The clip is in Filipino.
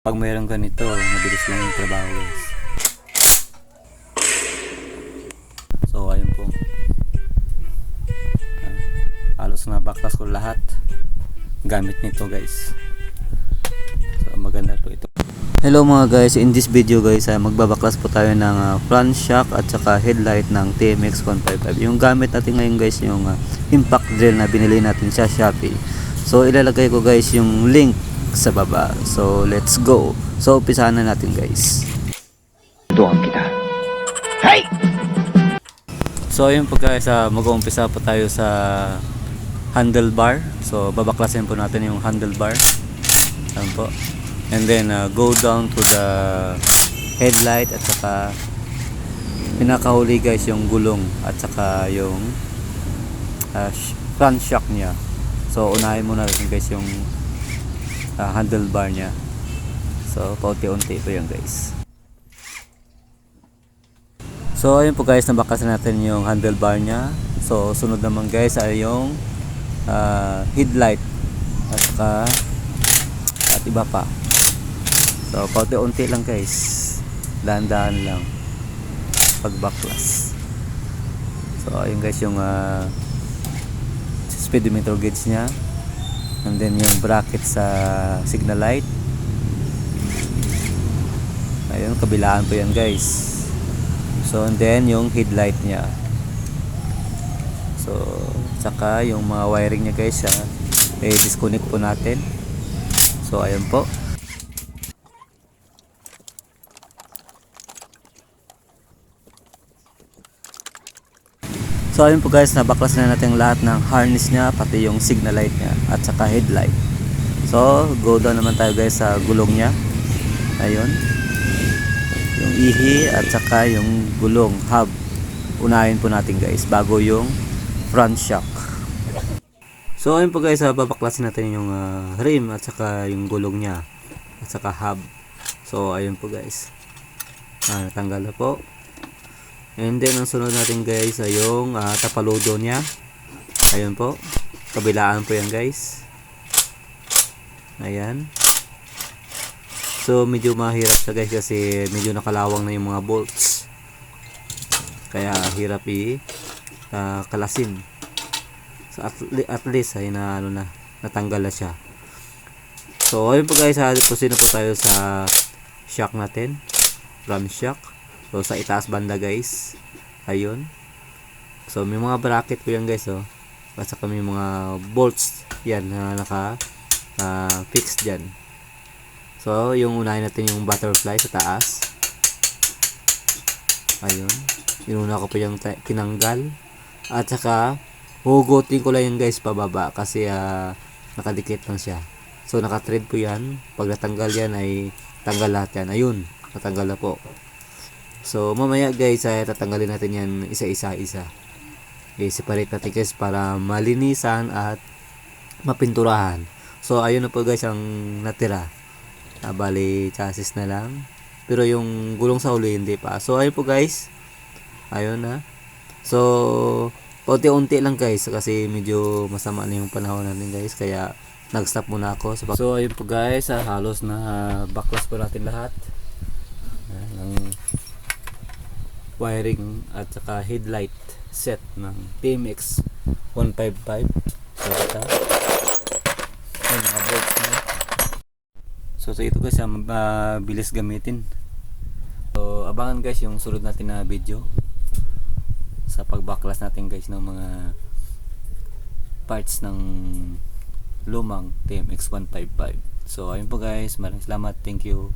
Pag mayroong ganito, mabilis lang yung trabaho guys. So ayun po. Halos na baklas ko lahat gamit nito guys. So maganda po ito. Hello mga guys, in this video guys magbabaklas po tayo ng front shock at saka headlight ng TMX 155. Yung gamit natin ngayon guys yung impact drill na binili natin sa Shopee. So ilalagay ko guys yung link sa baba. So let's go. So umpisahan na natin guys. Tuhan kita. Hey! So ayun po guys, mag-uumpisa po tayo sa handlebar. So babaklasin po natin yung handlebar. Ayan po. And then go down to the headlight at saka pinakahuli guys yung gulong at saka yung front shock niya. So unahin muna natin guys yung handlebar niya. So paunti-unti po yan guys. So ayun po guys, nabakasan natin yung handlebar niya. So sunod naman guys ay yung headlight at saka at iba pa. So paunti-unti lang guys, dahan-dahan lang pagbaklas. So ayun guys yung speedometer gauge nya, and then yung bracket sa signal light. Ayun, kabilaan po yan guys. So and then yung headlight nya. So saka yung mga wiring nya guys disconnect po natin. So ayun po. So ayun po guys, nabaklas na natin lahat ng harness nya, pati yung signal light nya at saka headlight. So go down naman tayo guys sa gulong nya. Ayun, yung ihi at saka yung gulong hub, unahin po natin guys bago yung front shock. So ayun po guys, babaklasin natin yung rim at saka yung gulong nya at saka hub. So ayun po guys, natanggal na po. And then ang sunod natin guys ay yung tapaludo nya. Ayun po, kabilaan po yan guys. Ayan. So medyo mahirap siya guys kasi medyo nakalawang na yung mga bolts, kaya hirap kalasin. So at least ay natanggal na siya. So ayun po guys, proceed na po tayo sa shock natin, front shock. So sa itaas banda guys, ayun. So may mga bracket po yan guys at saka may mga bolts yan na naka fixed dyan. So yung unahin natin yung butterfly sa taas. Ayun, inuna ko po yung tinanggal at saka hugutin ko lang yan guys pababa kasi nakadikit lang siya. So naka-thread po yan. Pag natanggal yan ay tanggal lahat yan. Ayun, natanggal na po. So mamaya guys tatanggalin natin yan isa-isa. I-separate natin guys para malinisan at mapinturahan. So ayun na po guys ang natira. Bali chassis na lang, pero yung gulong sa huli hindi pa. So ayun po guys, ayun na. So unti-unti lang guys kasi medyo masama na yung panahon natin guys, kaya nag-stop muna ako. So ayun po guys, halos na baklas po natin lahat ng wiring at saka headlight set ng TMX 155. So ito yung mga bolts na. So ito guys, mabilis gamitin. So abangan guys yung sunod natin na video sa pagbaklas natin guys ng mga parts ng lumang TMX 155. So ayun po guys, maraming salamat, thank you.